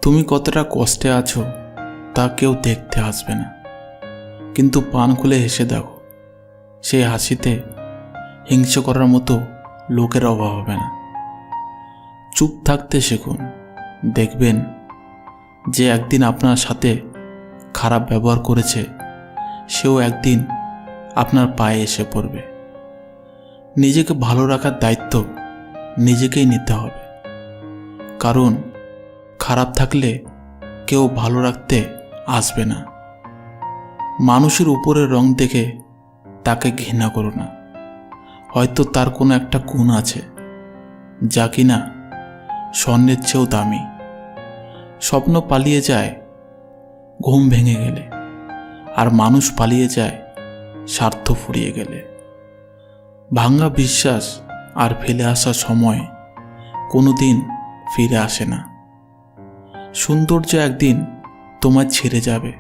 তুমি কতটা কষ্টে আছো তা কেউ দেখতে আসবে না, কিন্তু পান খুলে হেসে দেখো, সেই হাসিতে হিংসে করার মতো লোকের অভাব হবে না। চুপ থাকতে শিখুন, দেখবেন যে একদিন আপনার সাথে খারাপ ব্যবহার করেছে সেও একদিন আপনার পায়ে এসে পড়বে। নিজেকে ভালো রাখার দায়িত্ব নিজেকেই নিতে হবে, কারণ খারাপ থাকলে কেউ ভালো রাখতে আসবে না। মানুষের উপরের রং দেখে তাকে ঘৃণা করো না, হয়তো তার কোনো একটা গুণ আছে যা কিনা স্বর্ণের চেয়েও দামি। স্বপ্ন পালিয়ে যায় ঘুম ভেঙে গেলে, আর মানুষ পালিয়ে যায় স্বার্থ ফুরিয়ে গেলে। ভাঙা বিশ্বাস আর ফেলে আসা সময় কোনোদিন ফিরে আসে না। সৌন্দর্য একদিন তোমার ছেড়ে যাবে,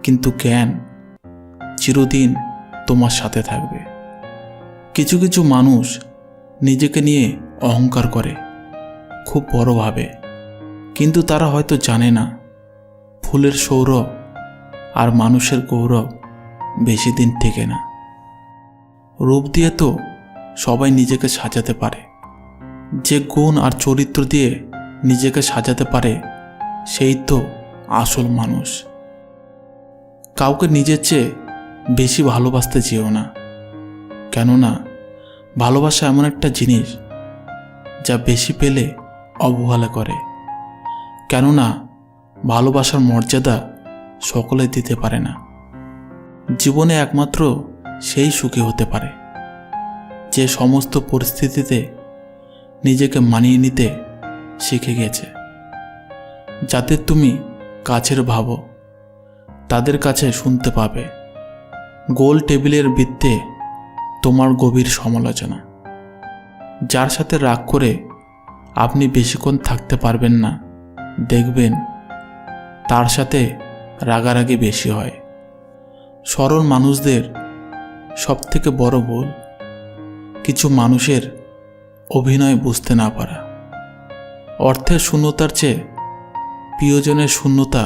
কিন্তু জ্ঞান চিরদিন তোমার সাথে থাকবে। কিছু কিছু মানুষ নিজেকে নিয়ে অহংকার করে, খুব বড় ভাবে, কিন্তু তারা হয়তো জানে না ফুলের সৌরভ আর মানুষের গৌরব বেশি দিন টেকে না। রূপ দিয়ে তো সবাই নিজেকে সাজাতে পারে, যে গুণ আর চরিত্র দিয়ে নিজেকে সাজাতে পারে সেই তো আসল মানুষ। কাউকে নিজের চেয়ে বেশি ভালোবাসতে যেও না, কেননা ভালোবাসা এমন একটা জিনিস যা বেশি পেলে অবহেলা করে। কেননা ভালোবাসার মর্যাদা সকলে দিতে পারে না। জীবনে একমাত্র সেই সুখী হতে পারে যে সমস্ত পরিস্থিতিতে নিজেকে মানিয়ে নিতে শিখে গেছে। যাদের তুমি কাছের ভাবো তাদের কাছে শুনতে পাবে গোল টেবিলের বৃত্তে তোমার গভীর সমালোচনা। যার সাথে রাগ করে আপনি বেশিক্ষণ থাকতে পারবেন না, দেখবেন তার সাথে রাগারাগি বেশি হয়। সরল মানুষদের সবথেকে বড় ভুল কিছু মানুষের অভিনয় বুঝতে না পারা। অর্থের শূন্যতার চেয়ে প্রিয়জনের শূন্যতা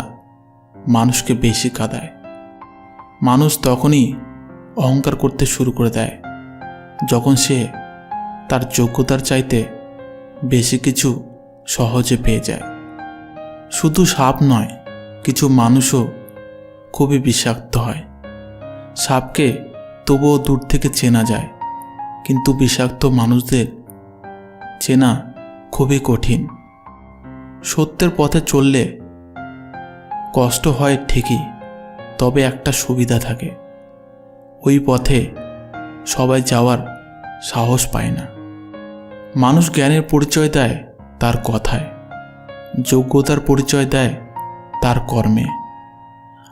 মানুষকে বেশি কাঁদায়। মানুষ তখনই অহংকার করতে শুরু করে দেয় যখন সে তার যোগ্যতার চাইতে বেশি কিছু সহজে পেয়ে যায়। শুধু সাপ নয়, কিছু মানুষও খুবই বিষাক্ত হয়। সাপকে তবুও দূর থেকে চেনা যায়, কিন্তু বিষাক্ত মানুষদের চেনা খুবই কঠিন। সত্যের পথে চললে কষ্ট হয় ঠিকই, তবে একটা সুবিধা থাকে, ওই পথে সবাই যাওয়ার সাহস পায় না। মানুষ জ্ঞানের পরিচয় দেয় তার কথায়, যোগ্যতার পরিচয় দেয় তার কর্মে,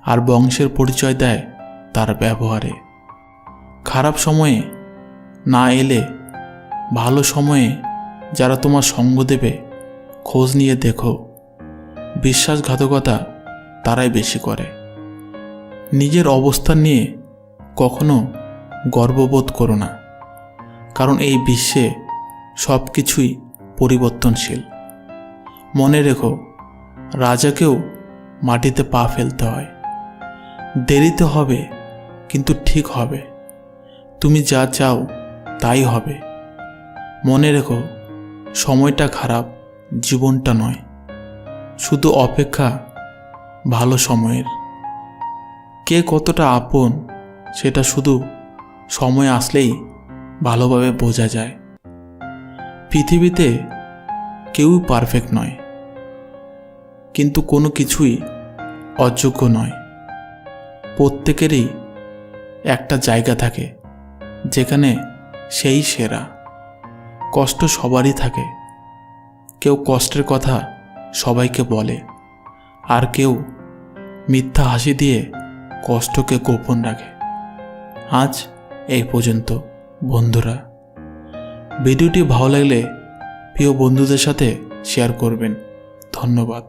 আর বংশের পরিচয় দেয় তার ব্যবহারে। খারাপ সময়ে না এলে ভালো সময়ে যারা তোমার সঙ্গ দেবে খোঁজ নিয়ে দেখো, বিশ্বাসঘাতকতা তারাই বেশি করে। নিজের অবস্থান নিয়ে কখনো গর্ববোধ করো না, কারণ এই বিশ্বে সব কিছুই পরিবর্তনশীল। মনে রেখো, রাজাকেও মাটিতে পা ফেলতে হয়। দেরিতে হবে, কিন্তু ঠিক হবে। তুমি যা চাও তাই হবে। মনে রেখো, সময়টা খারাপ, জীবনটা নয়। শুধু অপেক্ষা ভালো সময়ের। কে কতটা আপন সেটা শুধু সময় আসলেই ভালোভাবে বোঝা যায়। পৃথিবীতে কেউই পারফেক্ট নয়, কিন্তু কোনো কিছুই অযোগ্য নয়। প্রত্যেকেরই একটা জায়গা থাকে যেখানে সেই সেরা। কষ্ট সবারই থাকে, কেউ কষ্টের কথা সবাইকে বলে, আর কেউ মিথ্যা হাসি দিয়ে কষ্টকে গোপন রাখে। আজ এই পর্যন্ত বন্ধুরা। ভিডিওটি ভালো লাগলে প্রিয় বন্ধুদের সাথে শেয়ার করবেন। ধন্যবাদ।